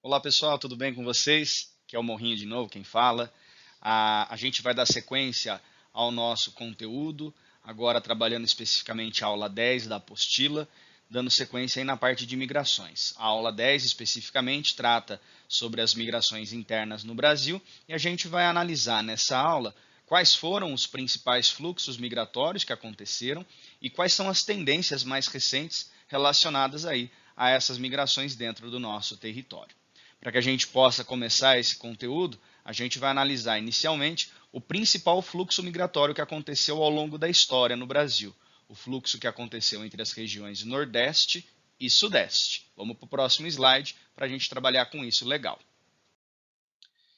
Olá pessoal, tudo bem com vocês? Que é o Morrinho de novo, quem fala. A gente vai dar sequência ao nosso conteúdo, agora trabalhando especificamente a aula 10 da apostila, dando sequência aí na parte de migrações. A aula 10 especificamente trata sobre as migrações internas no Brasil e a gente vai analisar nessa aula quais foram os principais fluxos migratórios que aconteceram e quais são as tendências mais recentes relacionadas aí a essas migrações dentro do nosso território. Para que a gente possa começar esse conteúdo, a gente vai analisar inicialmente o principal fluxo migratório que aconteceu ao longo da história no Brasil, o fluxo que aconteceu entre as regiões Nordeste e Sudeste. Vamos para o próximo slide para a gente trabalhar com isso legal.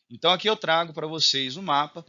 Então aqui eu trago para vocês o mapa,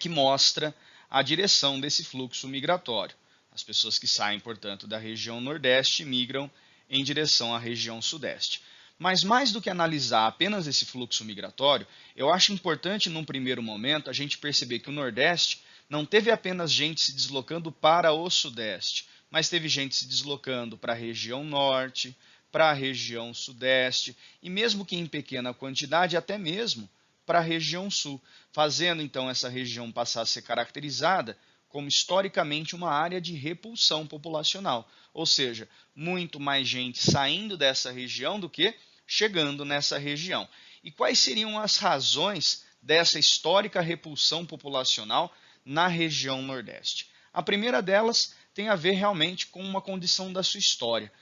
que mostra a direção desse fluxo migratório. As pessoas que saem, portanto, da região Nordeste migram em direção à região Sudeste. Mas mais do que analisar apenas esse fluxo migratório, eu acho importante, num primeiro momento, a gente perceber que o Nordeste não teve apenas gente se deslocando para o Sudeste, mas teve gente se deslocando para a região Norte, para a região Sudeste e, mesmo que em pequena quantidade, até mesmo para a região Sul, fazendo então essa região passar a ser caracterizada como historicamente uma área de repulsão populacional, ou seja, muito mais gente saindo dessa região do que chegando nessa região. E quais seriam as razões dessa histórica repulsão populacional na região Nordeste? A primeira delas tem a ver realmente com uma condição da sua história.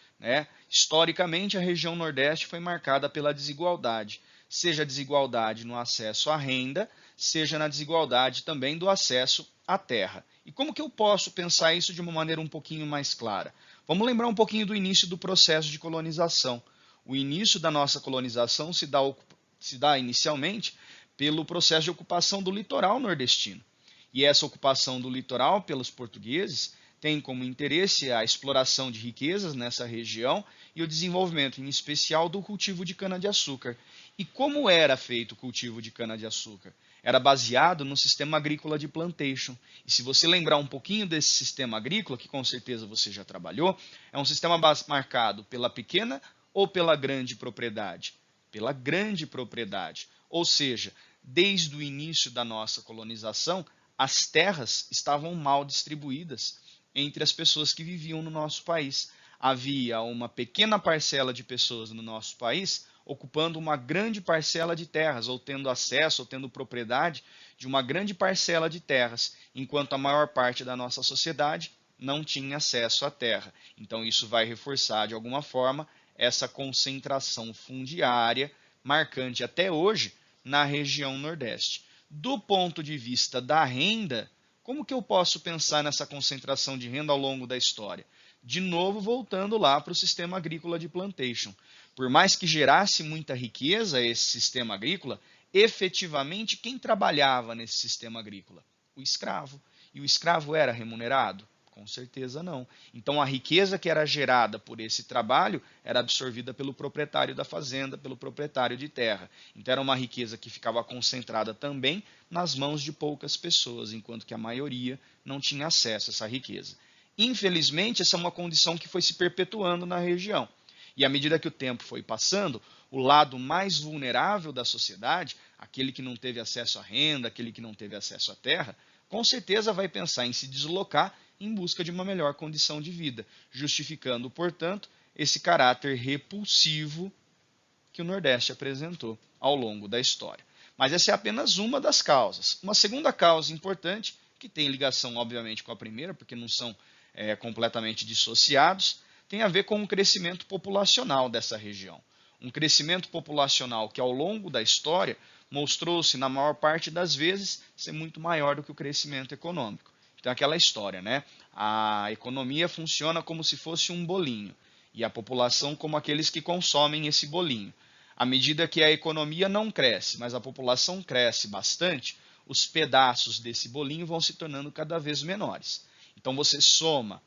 Historicamente, a região Nordeste foi marcada pela desigualdade, seja a desigualdade no acesso à renda, seja na desigualdade também do acesso à terra. E como que eu posso pensar isso de uma maneira um pouquinho mais clara? Vamos lembrar um pouquinho do início do processo de colonização. O início da nossa colonização se dá inicialmente pelo processo de ocupação do litoral nordestino. E essa ocupação do litoral pelos portugueses tem como interesse a exploração de riquezas nessa região e o desenvolvimento, em especial, do cultivo de cana-de-açúcar. E como era feito o cultivo de cana-de-açúcar? Era baseado no sistema agrícola de plantation. E se você lembrar um pouquinho desse sistema agrícola, que com certeza você já trabalhou, é um sistema marcado pela pequena ou pela grande propriedade? Pela grande propriedade. Ou seja, desde o início da nossa colonização, as terras estavam mal distribuídas entre as pessoas que viviam no nosso país. Havia uma pequena parcela de pessoas no nosso país ocupando uma grande parcela de terras, ou tendo acesso, ou tendo propriedade de uma grande parcela de terras, enquanto a maior parte da nossa sociedade não tinha acesso à terra. Então, isso vai reforçar, de alguma forma, essa concentração fundiária marcante até hoje na região Nordeste. Do ponto de vista da renda, como que eu posso pensar nessa concentração de renda ao longo da história? De novo, voltando lá para o sistema agrícola de plantation. Por mais que gerasse muita riqueza esse sistema agrícola, efetivamente quem trabalhava nesse sistema agrícola? O escravo. E o escravo era remunerado? Com certeza não. Então a riqueza que era gerada por esse trabalho era absorvida pelo proprietário da fazenda, pelo proprietário de terra. Então era uma riqueza que ficava concentrada também nas mãos de poucas pessoas, enquanto que a maioria não tinha acesso a essa riqueza. Infelizmente, essa é uma condição que foi se perpetuando na região. E à medida que o tempo foi passando, o lado mais vulnerável da sociedade, aquele que não teve acesso à renda, aquele que não teve acesso à terra, com certeza vai pensar em se deslocar em busca de uma melhor condição de vida, justificando, portanto, esse caráter repulsivo que o Nordeste apresentou ao longo da história. Mas essa é apenas uma das causas. Uma segunda causa importante, que tem ligação, obviamente, com a primeira, porque não são completamente dissociados, tem a ver com o crescimento populacional dessa região. Um crescimento populacional que, ao longo da história, mostrou-se, na maior parte das vezes, ser muito maior do que o crescimento econômico. Então, aquela história, né? A economia funciona como se fosse um bolinho e a população como aqueles que consomem esse bolinho. À medida que a economia não cresce, mas a população cresce bastante, os pedaços desse bolinho vão se tornando cada vez menores. Então você soma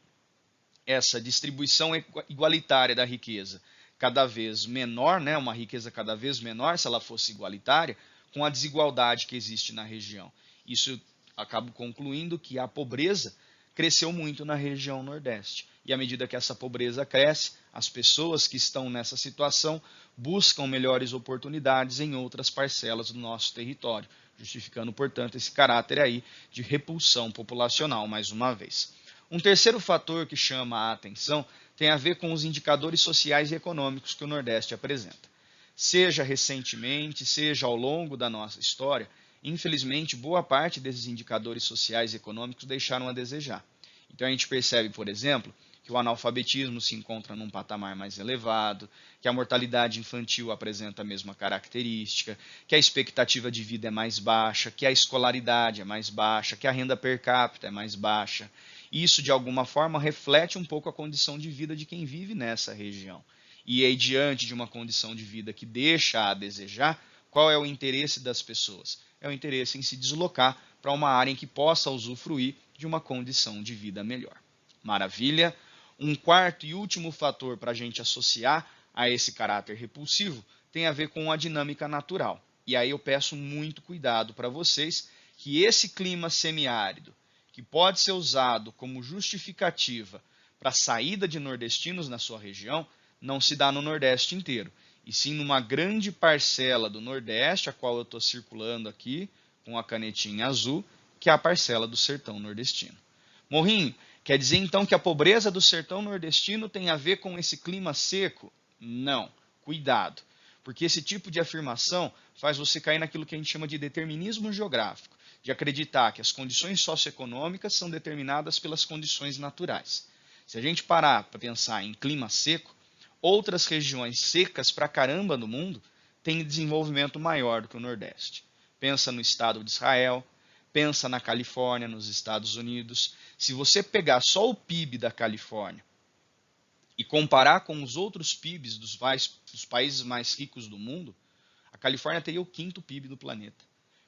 essa distribuição igualitária da riqueza cada vez menor, né, uma riqueza cada vez menor, se ela fosse igualitária, com a desigualdade que existe na região. Isso acabo concluindo que a pobreza cresceu muito na região Nordeste. E à medida que essa pobreza cresce, as pessoas que estão nessa situação buscam melhores oportunidades em outras parcelas do nosso território, justificando, portanto, esse caráter aí de repulsão populacional, mais uma vez. Um terceiro fator que chama a atenção tem a ver com os indicadores sociais e econômicos que o Nordeste apresenta. Seja recentemente, seja ao longo da nossa história, infelizmente, boa parte desses indicadores sociais e econômicos deixaram a desejar. Então a gente percebe, por exemplo, que o analfabetismo se encontra num patamar mais elevado, que a mortalidade infantil apresenta a mesma característica, que a expectativa de vida é mais baixa, que a escolaridade é mais baixa, que a renda per capita é mais baixa. Isso, de alguma forma, reflete um pouco a condição de vida de quem vive nessa região. E aí, diante de uma condição de vida que deixa a desejar, qual é o interesse das pessoas? É o interesse em se deslocar para uma área em que possa usufruir de uma condição de vida melhor. Maravilha! Um quarto e último fator para a gente associar a esse caráter repulsivo tem a ver com a dinâmica natural. E aí eu peço muito cuidado para vocês que esse clima semiárido, que pode ser usado como justificativa para a saída de nordestinos na sua região, não se dá no Nordeste inteiro, e sim numa grande parcela do Nordeste, a qual eu estou circulando aqui com a canetinha azul, que é a parcela do sertão nordestino. Morrinho, quer dizer então que a pobreza do sertão nordestino tem a ver com esse clima seco? Não, cuidado, porque esse tipo de afirmação faz você cair naquilo que a gente chama de determinismo geográfico, de acreditar que as condições socioeconômicas são determinadas pelas condições naturais. Se a gente parar para pensar em clima seco, outras regiões secas pra caramba no mundo têm desenvolvimento maior do que o Nordeste. Pensa no estado de Israel, pensa na Califórnia, nos Estados Unidos. Se você pegar só o PIB da Califórnia e comparar com os outros PIBs dos países mais ricos do mundo, a Califórnia teria o quinto PIB do planeta.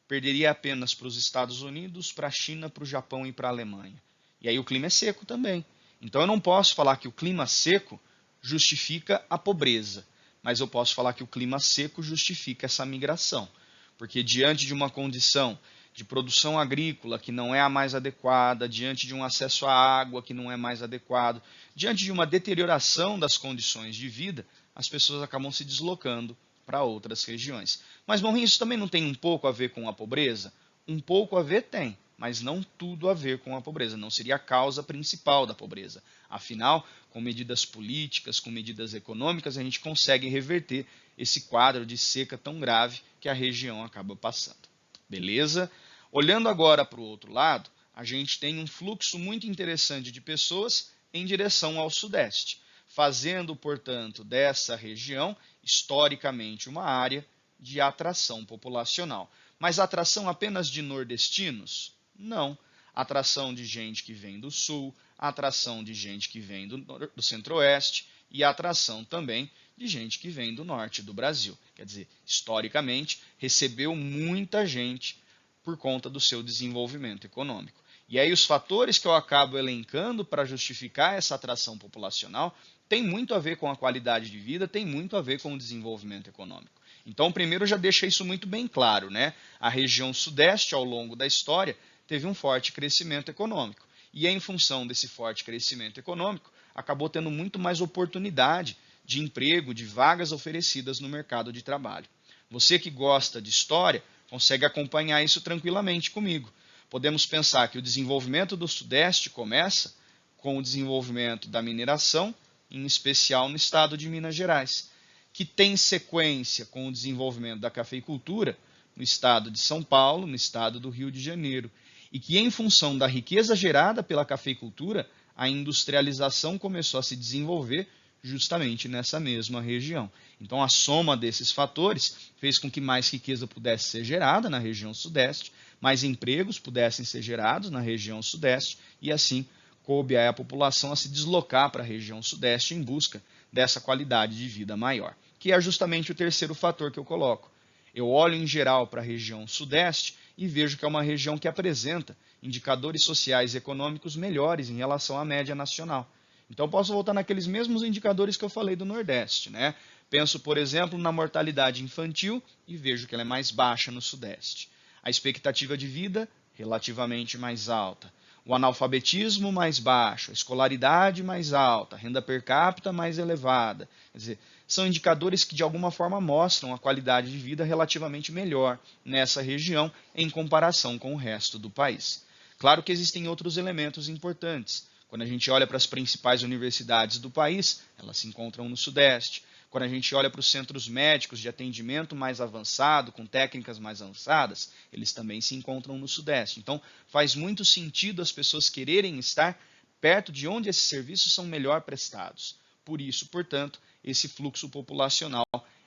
Perderia apenas para os Estados Unidos, para a China, para o Japão e para a Alemanha. E aí o clima é seco também. Então eu não posso falar que o clima seco justifica a pobreza, mas eu posso falar que o clima seco justifica essa migração, porque diante de uma condição de produção agrícola que não é a mais adequada, diante de um acesso à água que não é mais adequado, diante de uma deterioração das condições de vida, as pessoas acabam se deslocando para outras regiões. Mas, Morrinho, isso também não tem um pouco a ver com a pobreza? Um pouco a ver tem, mas não tudo a ver com a pobreza. Não seria a causa principal da pobreza. Afinal, com medidas políticas, com medidas econômicas, a gente consegue reverter esse quadro de seca tão grave que a região acaba passando. Beleza? Olhando agora para o outro lado, a gente tem um fluxo muito interessante de pessoas em direção ao sudeste, fazendo, portanto, dessa região, historicamente, uma área de atração populacional. Mas atração apenas de nordestinos? Não. Atração de gente que vem do sul, atração de gente que vem do centro-oeste e atração também de gente que vem do norte do Brasil. Quer dizer, historicamente, recebeu muita gente por conta do seu desenvolvimento econômico. E aí os fatores que eu acabo elencando para justificar essa atração populacional tem muito a ver com a qualidade de vida, tem muito a ver com o desenvolvimento econômico. Então, primeiro já deixa isso muito bem claro, né? A região sudeste, ao longo da história, teve um forte crescimento econômico. E em função desse forte crescimento econômico, acabou tendo muito mais oportunidade de emprego, de vagas oferecidas no mercado de trabalho. Você que gosta de história, consegue acompanhar isso tranquilamente comigo. Podemos pensar que o desenvolvimento do Sudeste começa com o desenvolvimento da mineração, em especial no estado de Minas Gerais, que tem sequência com o desenvolvimento da cafeicultura no estado de São Paulo, no estado do Rio de Janeiro, e que, em função da riqueza gerada pela cafeicultura, a industrialização começou a se desenvolver justamente nessa mesma região. Então, a soma desses fatores fez com que mais riqueza pudesse ser gerada na região sudeste, mais empregos pudessem ser gerados na região sudeste, e assim coube à população a se deslocar para a região sudeste em busca dessa qualidade de vida maior, que é justamente o terceiro fator que eu coloco. Eu olho em geral para a região sudeste e vejo que é uma região que apresenta indicadores sociais e econômicos melhores em relação à média nacional. Então, posso voltar naqueles mesmos indicadores que eu falei do Nordeste, né? Penso, por exemplo, na mortalidade infantil e vejo que ela é mais baixa no Sudeste. A expectativa de vida, relativamente mais alta. o analfabetismo mais baixo, a escolaridade mais alta, a renda per capita mais elevada. Quer dizer, são indicadores que de alguma forma mostram a qualidade de vida relativamente melhor nessa região em comparação com o resto do país. Claro que existem outros elementos importantes. Quando a gente olha para as principais universidades do país, elas se encontram no Sudeste. Quando a gente olha para os centros médicos de atendimento mais avançado, com técnicas mais avançadas, eles também se encontram no Sudeste. Então, faz muito sentido as pessoas quererem estar perto de onde esses serviços são melhor prestados. Por isso, portanto, esse fluxo populacional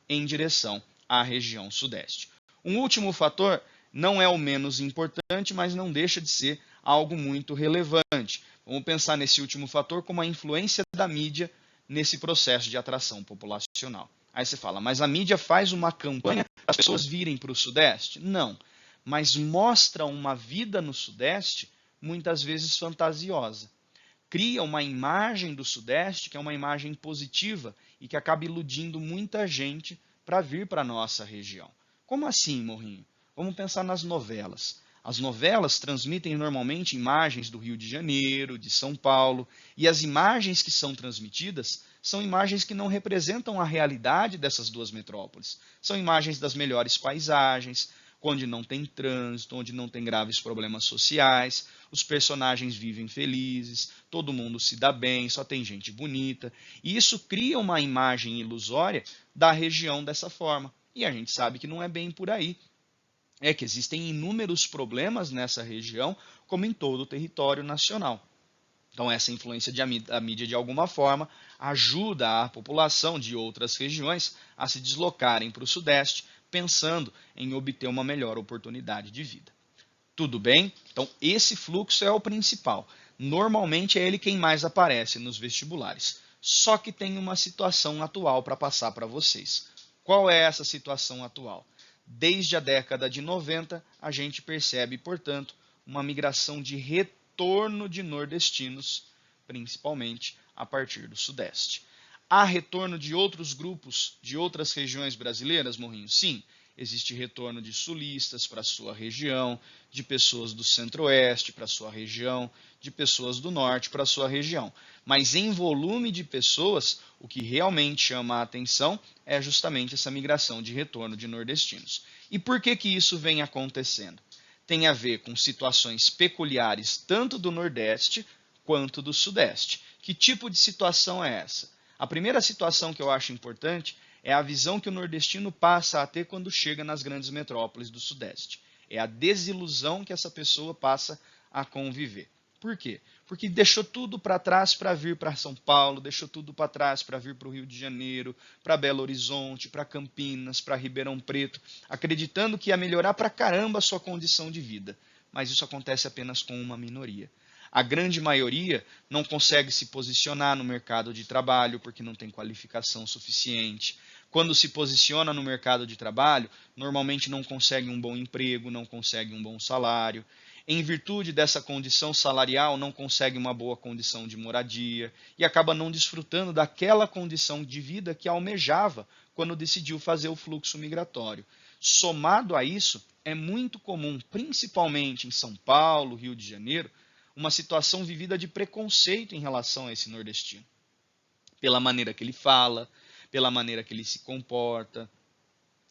em direção à região Sudeste. Um último fator, não é o menos importante, mas não deixa de ser algo muito relevante. Vamos pensar nesse último fator como a influência da mídia nesse processo de atração populacional. Aí você fala, mas a mídia faz uma campanha para as pessoas virem para o Sudeste? Não, mas mostra uma vida no Sudeste muitas vezes fantasiosa. Cria uma imagem do Sudeste que é uma imagem positiva e que acaba iludindo muita gente para vir para a nossa região. Como assim, Morrinho? Vamos pensar nas novelas. As novelas transmitem normalmente imagens do Rio de Janeiro, de São Paulo, e as imagens que são transmitidas são imagens que não representam a realidade dessas duas metrópoles. São imagens das melhores paisagens, onde não tem trânsito, onde não tem graves problemas sociais, os personagens vivem felizes, todo mundo se dá bem, só tem gente bonita. E isso cria uma imagem ilusória da região dessa forma. E a gente sabe que não é bem por aí. É que existem inúmeros problemas nessa região, como em todo o território nacional. Então, essa influência da mídia, de alguma forma, ajuda a população de outras regiões a se deslocarem para o Sudeste, pensando em obter uma melhor oportunidade de vida. Tudo bem? Então, esse fluxo é o principal. Normalmente é ele quem mais aparece nos vestibulares. Só que tem uma situação atual para passar para vocês. Qual é essa situação atual? Desde a década de 90, a gente percebe, portanto, uma migração de retorno de nordestinos, principalmente a partir do Sudeste. Há retorno de outros grupos, de outras regiões brasileiras, Morrinho? Sim, existe retorno de sulistas para a sua região, de pessoas do centro-oeste para a sua região, de pessoas do norte para a sua região. Mas em volume de pessoas, o que realmente chama a atenção é justamente essa migração de retorno de nordestinos. E por que isso vem acontecendo? Tem a ver com situações peculiares tanto do Nordeste quanto do Sudeste. Que tipo de situação é essa? A primeira situação que eu acho importante é a visão que o nordestino passa a ter quando chega nas grandes metrópoles do Sudeste. É a desilusão que essa pessoa passa a conviver. Por quê? Porque deixou tudo para trás para vir para São Paulo, deixou tudo para trás para vir para o Rio de Janeiro, para Belo Horizonte, para Campinas, para Ribeirão Preto, acreditando que ia melhorar para caramba a sua condição de vida. Mas isso acontece apenas com uma minoria. A grande maioria não consegue se posicionar no mercado de trabalho porque não tem qualificação suficiente. Quando se posiciona no mercado de trabalho, normalmente não consegue um bom emprego, não consegue um bom salário. Em virtude dessa condição salarial, não consegue uma boa condição de moradia e acaba não desfrutando daquela condição de vida que almejava quando decidiu fazer o fluxo migratório. Somado a isso, é muito comum, principalmente em São Paulo, Rio de Janeiro, uma situação vivida de preconceito em relação a esse nordestino. Pela maneira que ele fala, pela maneira que ele se comporta,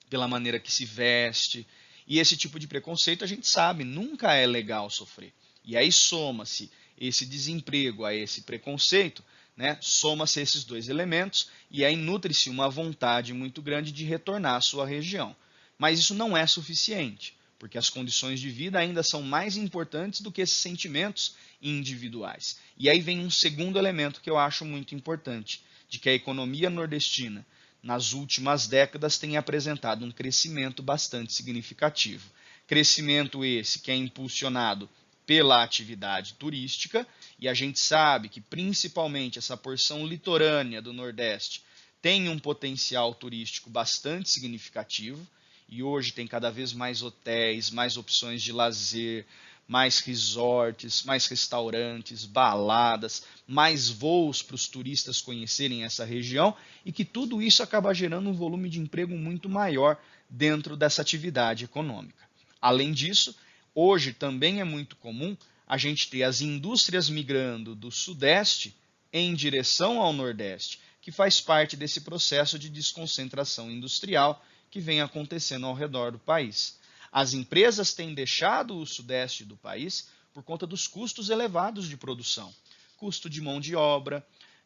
pela maneira que se veste. E esse tipo de preconceito, a gente sabe, nunca é legal sofrer. E aí soma-se esse desemprego a esse preconceito, né? Soma-se esses dois elementos e aí nutre-se uma vontade muito grande de retornar à sua região. Mas isso não é suficiente, porque as condições de vida ainda são mais importantes do que esses sentimentos individuais. E aí vem um segundo elemento que eu acho muito importante, de que a economia nordestina, nas últimas décadas, tem apresentado um crescimento bastante significativo. Crescimento esse que é impulsionado pela atividade turística, e a gente sabe que principalmente essa porção litorânea do Nordeste tem um potencial turístico bastante significativo, e hoje tem cada vez mais hotéis, mais opções de lazer, mais resorts, mais restaurantes, baladas, mais voos para os turistas conhecerem essa região e que tudo isso acaba gerando um volume de emprego muito maior dentro dessa atividade econômica. Além disso, hoje também é muito comum a gente ter as indústrias migrando do Sudeste em direção ao Nordeste, que faz parte desse processo de desconcentração industrial que vem acontecendo ao redor do país. As empresas têm deixado o Sudeste do país por conta dos custos elevados de produção, custo de mão de obra,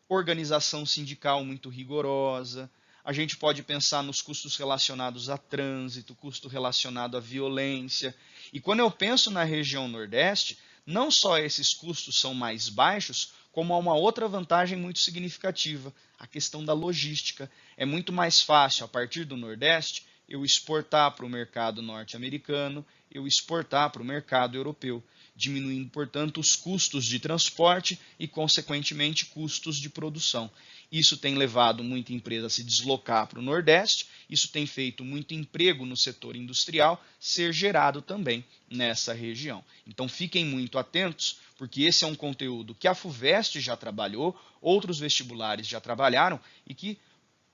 organização sindical muito rigorosa. A gente pode pensar nos custos relacionados a trânsito, custo relacionado à violência. E quando eu penso na região Nordeste, não só esses custos são mais baixos, como há uma outra vantagem muito significativa, a questão da logística. É muito mais fácil, a partir do Nordeste, eu exportar para o mercado norte-americano, eu exportar para o mercado europeu, diminuindo, portanto, os custos de transporte e, consequentemente, custos de produção. Isso tem levado muita empresa a se deslocar para o Nordeste, isso tem feito muito emprego no setor industrial ser gerado também nessa região. Então, fiquem muito atentos, porque esse é um conteúdo que a FUVEST já trabalhou, outros vestibulares já trabalharam e que,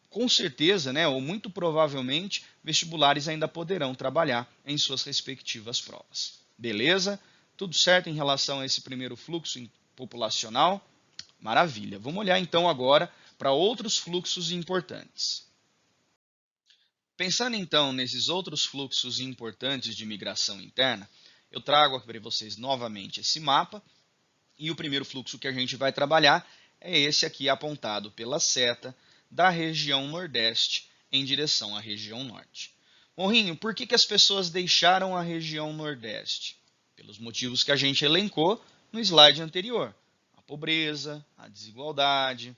com certeza, ou muito provavelmente, vestibulares ainda poderão trabalhar em suas respectivas provas. Beleza? Tudo certo em relação a esse primeiro fluxo populacional? Maravilha. Vamos olhar então agora para outros fluxos importantes. Pensando então nesses outros fluxos importantes de migração interna, eu trago aqui para vocês novamente esse mapa e o primeiro fluxo que a gente vai trabalhar é esse aqui apontado pela seta da região Nordeste em direção à região Norte. Morrinho, por que as pessoas deixaram a região Nordeste? Pelos motivos que a gente elencou no slide anterior. A pobreza, a desigualdade,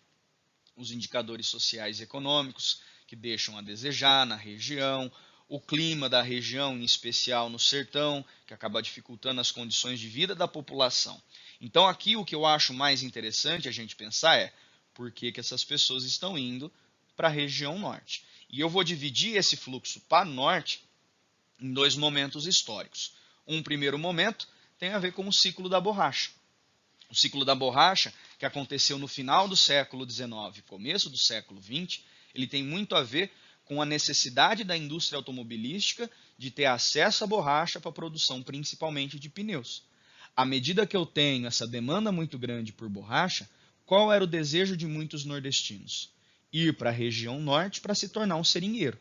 os indicadores sociais e econômicos que deixam a desejar na região, o clima da região, em especial no sertão, que acaba dificultando as condições de vida da população. Então aqui o que eu acho mais interessante a gente pensar é por que essas pessoas estão indo para a região norte. E eu vou dividir esse fluxo para o norte em dois momentos históricos. Um primeiro momento tem a ver com o ciclo da borracha. O ciclo da borracha, que aconteceu no final do século XIX, começo do século XX, ele tem muito a ver com a necessidade da indústria automobilística de ter acesso à borracha para a produção principalmente de pneus. À medida que eu tenho essa demanda muito grande por borracha, qual era o desejo de muitos nordestinos? Ir para a região norte para se tornar um seringueiro.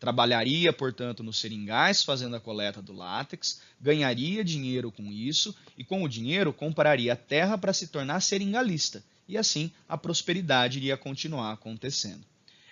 Trabalharia, portanto, nos seringais, fazendo a coleta do látex, ganharia dinheiro com isso e, com o dinheiro, compraria terra para se tornar seringalista. E assim, a prosperidade iria continuar acontecendo.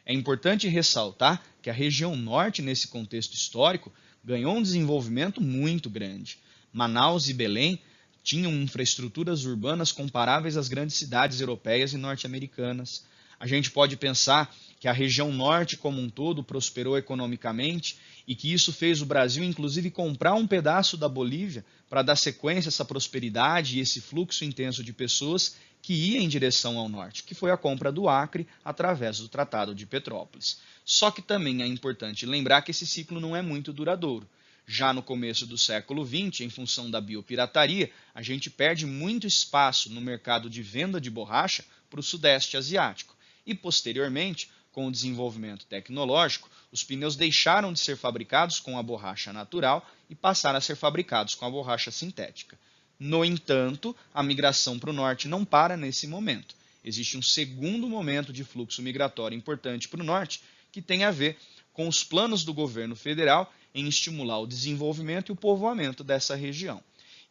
É importante ressaltar que a região norte, nesse contexto histórico, ganhou um desenvolvimento muito grande. Manaus e Belém tinham infraestruturas urbanas comparáveis às grandes cidades europeias e norte-americanas. A gente pode pensar que a região norte como um todo prosperou economicamente e que isso fez o Brasil, inclusive, comprar um pedaço da Bolívia para dar sequência a essa prosperidade e esse fluxo intenso de pessoas que ia em direção ao norte, que foi a compra do Acre através do Tratado de Petrópolis. Só que também é importante lembrar que esse ciclo não é muito duradouro. Já no começo do século XX, em função da biopirataria, a gente perde muito espaço no mercado de venda de borracha para o Sudeste Asiático. E, posteriormente, com o desenvolvimento tecnológico, os pneus deixaram de ser fabricados com a borracha natural e passaram a ser fabricados com a borracha sintética. No entanto, a migração para o norte não para nesse momento. Existe um segundo momento de fluxo migratório importante para o norte, que tem a ver com os planos do governo federal em estimular o desenvolvimento e o povoamento dessa região.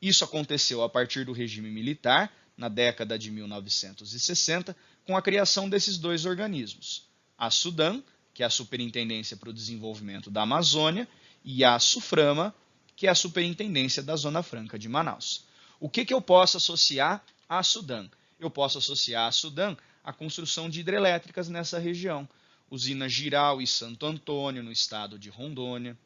Isso aconteceu a partir do regime militar, na década de 1960, com a criação desses dois organismos. A SUDAM, que é a Superintendência para o Desenvolvimento da Amazônia, e a SUFRAMA, que é a Superintendência da Zona Franca de Manaus. O que eu posso associar à SUDAM? Eu posso associar à SUDAM a construção de hidrelétricas nessa região. Usina Giral e Santo Antônio, no estado de Rondônia.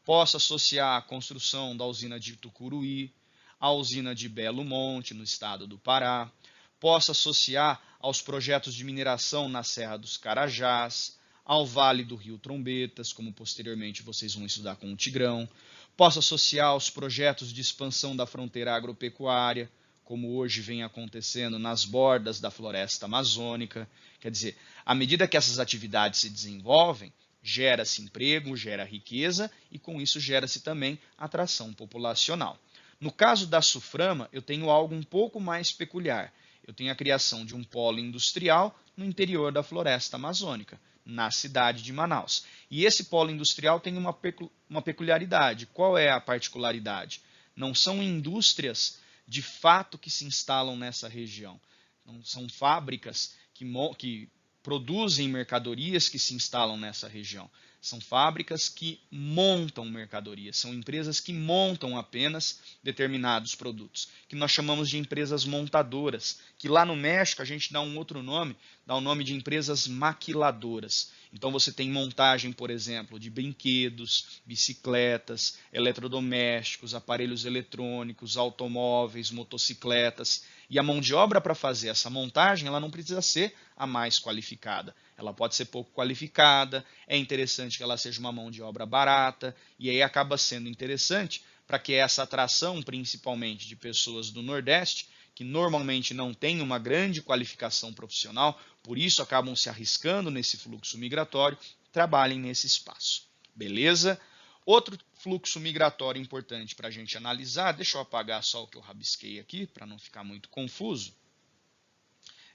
Posso associar a construção da usina de Tucuruí, a usina de Belo Monte, no estado do Pará. Posso associar aos projetos de mineração na Serra dos Carajás, ao Vale do Rio Trombetas, como posteriormente vocês vão estudar com o Tigrão. Posso associar aos projetos de expansão da fronteira agropecuária, como hoje vem acontecendo nas bordas da floresta amazônica. Quer dizer, à medida que essas atividades se desenvolvem, gera-se emprego, gera riqueza e com isso gera-se também atração populacional. No caso da Suframa, eu tenho algo um pouco mais peculiar. Eu tenho a criação de um polo industrial no interior da floresta amazônica, na cidade de Manaus. E esse polo industrial tem uma peculiaridade. Qual é a particularidade? Não são indústrias de fato que se instalam nessa região. Não são fábricas que produzem mercadorias que se instalam nessa região. São fábricas que montam mercadorias, são empresas que montam apenas determinados produtos, que nós chamamos de empresas montadoras, que lá no México a gente dá um outro nome, dá o nome de empresas maquiladoras. Então você tem montagem, por exemplo, de brinquedos, bicicletas, eletrodomésticos, aparelhos eletrônicos, automóveis, motocicletas. E a mão de obra para fazer essa montagem, ela não precisa ser a mais qualificada. Ela pode ser pouco qualificada, é interessante que ela seja uma mão de obra barata, e aí acaba sendo interessante para que essa atração, principalmente de pessoas do Nordeste, que normalmente não têm uma grande qualificação profissional, por isso acabam se arriscando nesse fluxo migratório, trabalhem nesse espaço. Beleza? Outro fluxo migratório importante para a gente analisar, deixa eu apagar só o que eu rabisquei aqui, para não ficar muito confuso,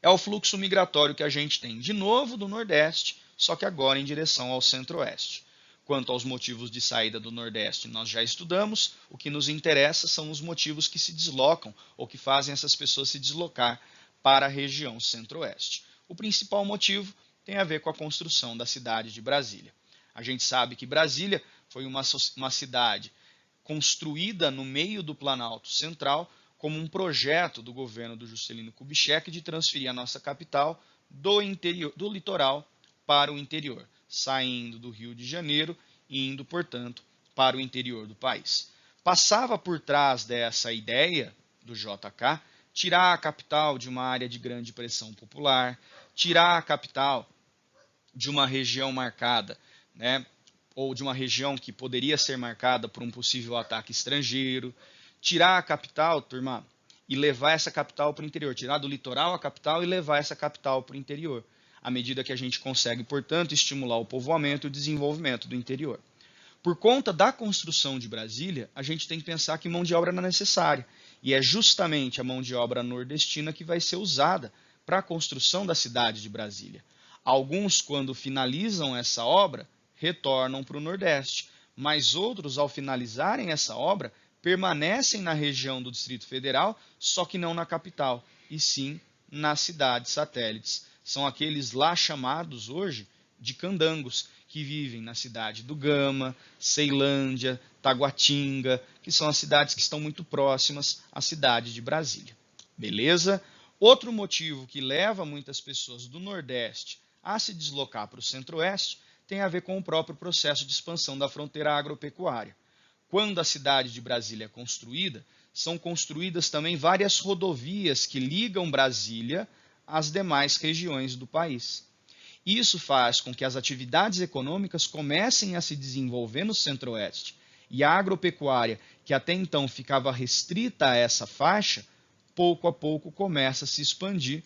é o fluxo migratório que a gente tem, de novo, do Nordeste, só que agora em direção ao Centro-Oeste. Quanto aos motivos de saída do Nordeste, nós já estudamos. O que nos interessa são os motivos que se deslocam ou que fazem essas pessoas se deslocar para a região Centro-Oeste. O principal motivo tem a ver com a construção da cidade de Brasília. A gente sabe que Brasília foi uma cidade construída no meio do Planalto Central como um projeto do governo do Juscelino Kubitschek de transferir a nossa capital do litoral para o interior, saindo do Rio de Janeiro e indo, portanto, para o interior do país. Passava por trás dessa ideia do JK tirar a capital de uma área de grande pressão popular, tirar a capital de uma região marcada, ou de uma região que poderia ser marcada por um possível ataque estrangeiro, tirar a capital, turma, e levar essa capital para o interior, tirar do litoral a capital e levar essa capital para o interior, à medida que a gente consegue, portanto, estimular o povoamento e o desenvolvimento do interior. Por conta da construção de Brasília, a gente tem que pensar que mão de obra não é necessária, e é justamente a mão de obra nordestina que vai ser usada para a construção da cidade de Brasília. Alguns, quando finalizam essa obra, retornam para o Nordeste, mas outros, ao finalizarem essa obra, permanecem na região do Distrito Federal, só que não na capital, e sim nas cidades satélites. São aqueles lá chamados hoje de candangos, que vivem na cidade do Gama, Ceilândia, Taguatinga, que são as cidades que estão muito próximas à cidade de Brasília. Beleza? Outro motivo que leva muitas pessoas do Nordeste a se deslocar para o Centro-Oeste tem a ver com o próprio processo de expansão da fronteira agropecuária. Quando a cidade de Brasília é construída, são construídas também várias rodovias que ligam Brasília às demais regiões do país. Isso faz com que as atividades econômicas comecem a se desenvolver no Centro-Oeste e a agropecuária, que até então ficava restrita a essa faixa, pouco a pouco começa a se expandir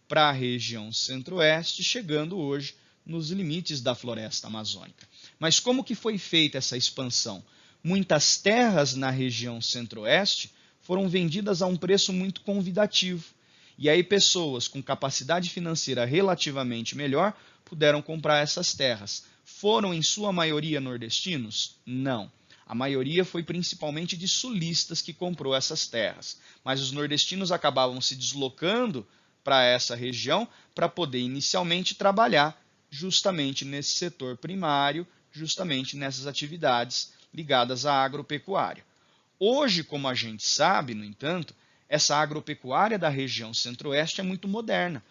para a região Centro-Oeste, chegando hoje nos limites da floresta amazônica. Mas como que foi feita essa expansão? Muitas terras na região Centro-Oeste foram vendidas a um preço muito convidativo. E aí pessoas com capacidade financeira relativamente melhor puderam comprar essas terras. Foram em sua maioria nordestinos? Não. A maioria foi principalmente de sulistas que comprou essas terras. Mas os nordestinos acabavam se deslocando para essa região para poder inicialmente trabalhar justamente nesse setor primário, justamente nessas atividades ligadas à agropecuária. Hoje, como a gente sabe, no entanto, essa agropecuária da região Centro-Oeste é muito moderna,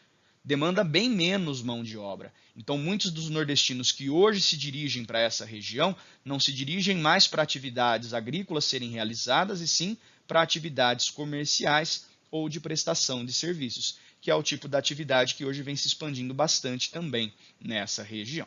demanda bem menos mão de obra. Então, muitos dos nordestinos que hoje se dirigem para essa região não se dirigem mais para atividades agrícolas serem realizadas, e sim para atividades comerciais ou de prestação de serviços, que é o tipo de atividade que hoje vem se expandindo bastante também nessa região.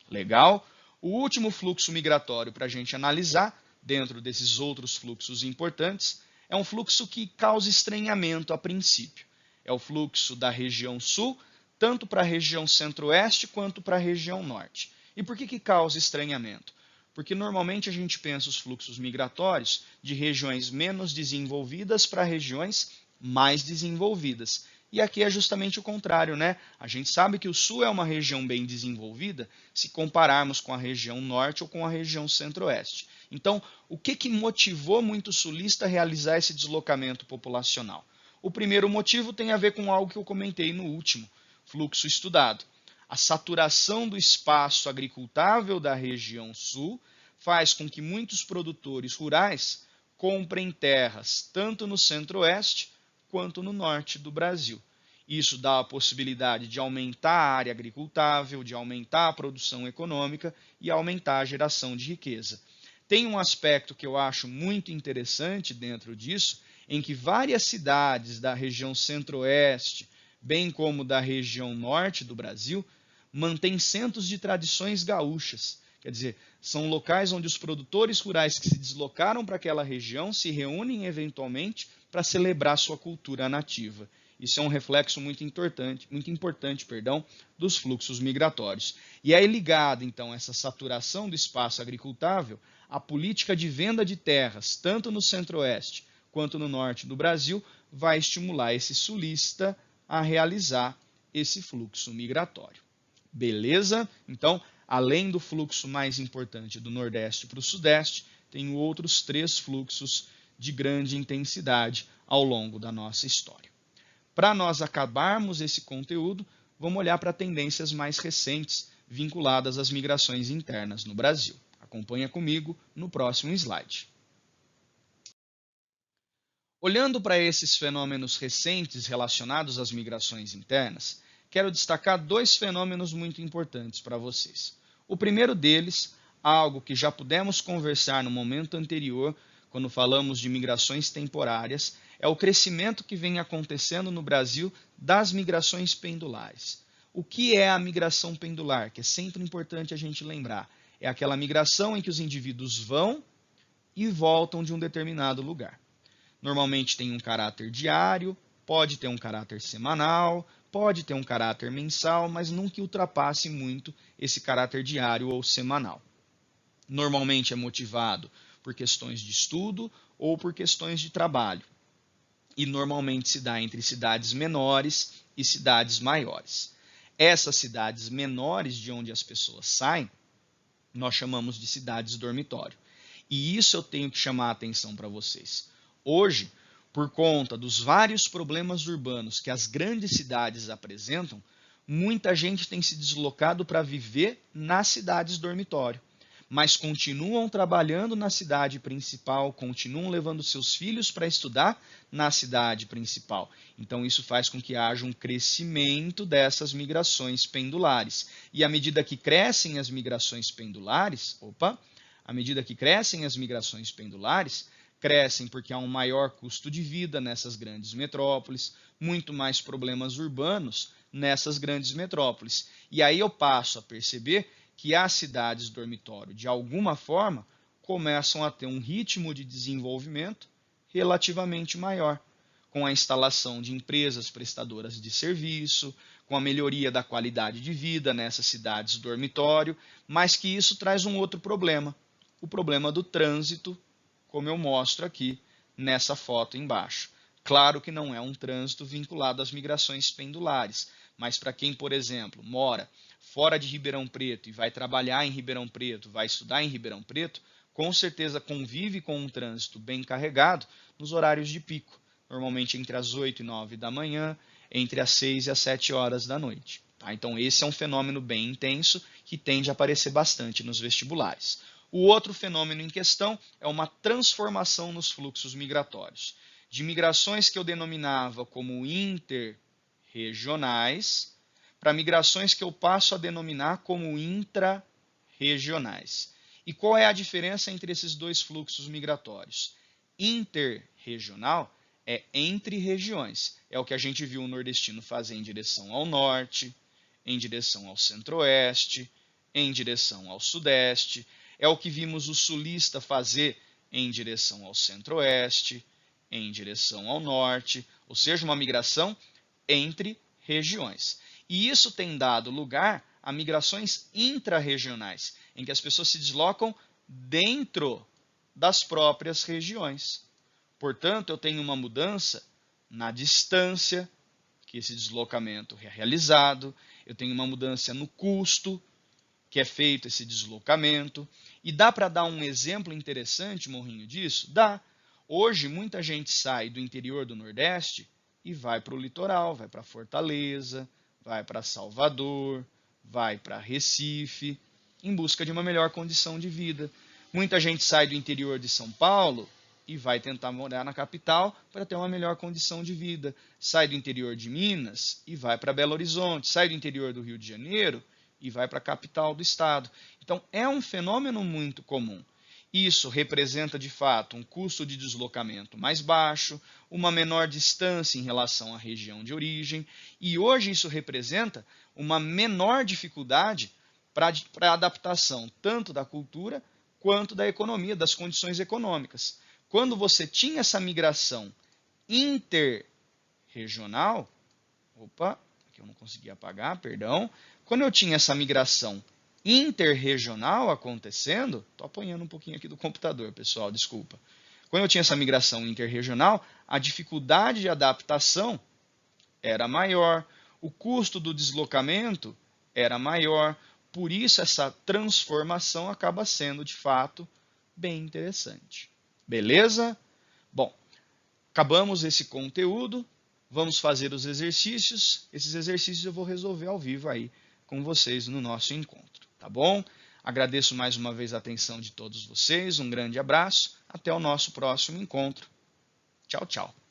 Legal? O último fluxo migratório para a gente analisar, dentro desses outros fluxos importantes, é um fluxo que causa estranhamento a princípio. É o fluxo da região sul, tanto para a região centro-oeste quanto para a região norte. E por que causa estranhamento? Porque normalmente a gente pensa os fluxos migratórios de regiões menos desenvolvidas para regiões mais desenvolvidas. E aqui é justamente o contrário, né? A gente sabe que o Sul é uma região bem desenvolvida se compararmos com a região Norte ou com a região Centro-Oeste. Então, o que motivou muito o sulista a realizar esse deslocamento populacional? O primeiro motivo tem a ver com algo que eu comentei no último, fluxo estudado. A saturação do espaço agricultável da região sul faz com que muitos produtores rurais comprem terras tanto no centro-oeste quanto no norte do Brasil. Isso dá a possibilidade de aumentar a área agricultável, de aumentar a produção econômica e aumentar a geração de riqueza. Tem um aspecto que eu acho muito interessante dentro disso, em que várias cidades da região centro-oeste, bem como da região norte do Brasil, mantêm centros de tradições gaúchas. Quer dizer, são locais onde os produtores rurais que se deslocaram para aquela região se reúnem eventualmente para celebrar sua cultura nativa. Isso é um reflexo muito importante, dos fluxos migratórios. E aí ligado, então, essa saturação do espaço agricultável, a política de venda de terras, tanto no centro-oeste quanto no norte do Brasil, vai estimular esse sulista a realizar esse fluxo migratório. Beleza? Então, além do fluxo mais importante do Nordeste para o Sudeste, tem outros 3 fluxos de grande intensidade ao longo da nossa história. Para nós acabarmos esse conteúdo, vamos olhar para tendências mais recentes vinculadas às migrações internas no Brasil. Acompanha comigo no próximo slide. Olhando para esses fenômenos recentes relacionados às migrações internas, quero destacar 2 fenômenos muito importantes para vocês. O primeiro deles, algo que já pudemos conversar no momento anterior, quando falamos de migrações temporárias, é o crescimento que vem acontecendo no Brasil das migrações pendulares. O que é a migração pendular? Que é sempre importante a gente lembrar. É aquela migração em que os indivíduos vão e voltam de um determinado lugar. Normalmente tem um caráter diário, pode ter um caráter semanal, pode ter um caráter mensal, mas nunca ultrapasse muito esse caráter diário ou semanal. Normalmente é motivado por questões de estudo ou por questões de trabalho. E normalmente se dá entre cidades menores e cidades maiores. Essas cidades menores de onde as pessoas saem, nós chamamos de cidades dormitório. E isso eu tenho que chamar a atenção para vocês. Hoje, por conta dos vários problemas urbanos que as grandes cidades apresentam, muita gente tem se deslocado para viver nas cidades dormitório, mas continuam trabalhando na cidade principal, continuam levando seus filhos para estudar na cidade principal. Então isso faz com que haja um crescimento dessas migrações pendulares. E à medida que crescem as migrações pendulares, crescem porque há um maior custo de vida nessas grandes metrópoles, muito mais problemas urbanos nessas grandes metrópoles. E aí eu passo a perceber que as cidades dormitório, de alguma forma, começam a ter um ritmo de desenvolvimento relativamente maior, com a instalação de empresas prestadoras de serviço, com a melhoria da qualidade de vida nessas cidades dormitório, mas que isso traz um outro problema, o problema do trânsito, como eu mostro aqui nessa foto embaixo. Claro que não é um trânsito vinculado às migrações pendulares, mas para quem, por exemplo, mora fora de Ribeirão Preto e vai trabalhar em Ribeirão Preto, vai estudar em Ribeirão Preto, com certeza convive com um trânsito bem carregado nos horários de pico, normalmente entre as 8 e 9 da manhã, entre as 6 e as 7 horas da noite. Tá? Então esse é um fenômeno bem intenso que tende a aparecer bastante nos vestibulares. O outro fenômeno em questão é uma transformação nos fluxos migratórios, de migrações que eu denominava como interregionais, para migrações que eu passo a denominar como intra-regionais. E qual é a diferença entre esses 2 fluxos migratórios? Interregional é entre regiões, é o que a gente viu o nordestino fazer em direção ao norte, em direção ao centro-oeste, em direção ao sudeste, é o que vimos o sulista fazer em direção ao centro-oeste, em direção ao norte, ou seja, uma migração entre regiões. E isso tem dado lugar a migrações intra-regionais, em que as pessoas se deslocam dentro das próprias regiões. Portanto, eu tenho uma mudança na distância que esse deslocamento é realizado, eu tenho uma mudança no custo que é feito esse deslocamento. E dá para dar um exemplo interessante, Morrinho, disso? Dá. Hoje, muita gente sai do interior do Nordeste e vai para o litoral, vai para Fortaleza, vai para Salvador, vai para Recife, em busca de uma melhor condição de vida. Muita gente sai do interior de São Paulo e vai tentar morar na capital para ter uma melhor condição de vida. Sai do interior de Minas e vai para Belo Horizonte, sai do interior do Rio de Janeiro e vai para a capital do estado. Então, é um fenômeno muito comum. Isso representa, de fato, um custo de deslocamento mais baixo, uma menor distância em relação à região de origem, e hoje isso representa uma menor dificuldade para a adaptação tanto da cultura quanto da economia, das condições econômicas. Quando você tinha essa migração interregional, aqui eu não consegui apagar, perdão. Quando eu tinha essa migração interregional acontecendo, estou apanhando um pouquinho aqui do computador, pessoal, desculpa. Quando eu tinha essa migração interregional, a dificuldade de adaptação era maior, o custo do deslocamento era maior, por isso essa transformação acaba sendo, de fato, bem interessante. Beleza? Bom, acabamos esse conteúdo, vamos fazer os exercícios. Esses exercícios eu vou resolver ao vivo aí com vocês no nosso encontro, tá bom? Agradeço mais uma vez a atenção de todos vocês, um grande abraço, até o nosso próximo encontro. Tchau, tchau.